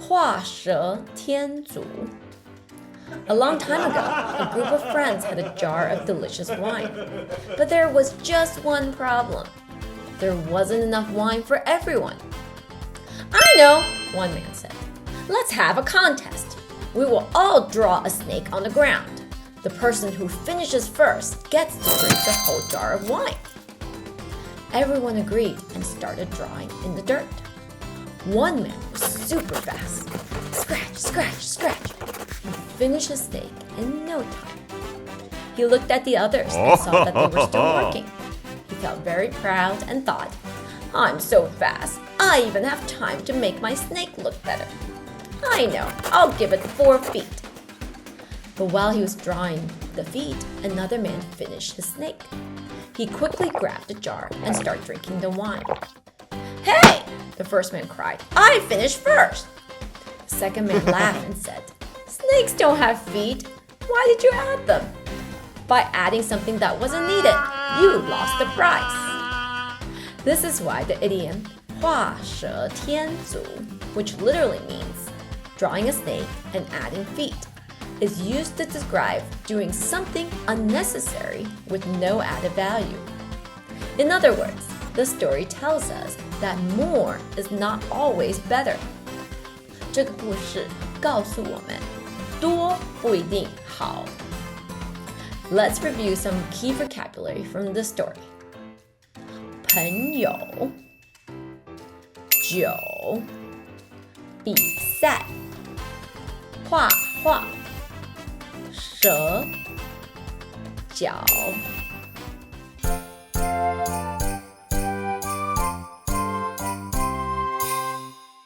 画蛇添足. A long time ago, a group of friends had a jar of delicious wine. But there was just one problem. There wasn't enough wine for everyone. I know, one man said. Let's have a contest. We will all draw a snake on the ground. The person who finishes first gets to drink the whole jar of wine. Everyone agreed and started drawing in the dirt. One man was super fast. Scratch, scratch, scratch. He finished his snake in no time. He looked at the others and saw that they were still working. He felt very proud and thought, I'm so fast, I even have time to make my snake look better. I know, I'll give it 4 feet. But while he was drawing the feet, another man finished his snake. He quickly grabbed the jar and started drinking the wine. Hey! The first man cried, I finished first. The second man laughed and said, Snakes don't have feet. Why did you add them? By adding something that wasn't needed, you lost the prize. This is why the idiom 画蛇添足, which literally means drawing a snake and adding feet, is used to describe doing something unnecessary with no added value. In other words, the story tells us that more is not always better. 这个故事告诉我们，多不一定好。Let's review some key vocabulary from the story. 朋友，酒，比赛，画画，蛇，脚。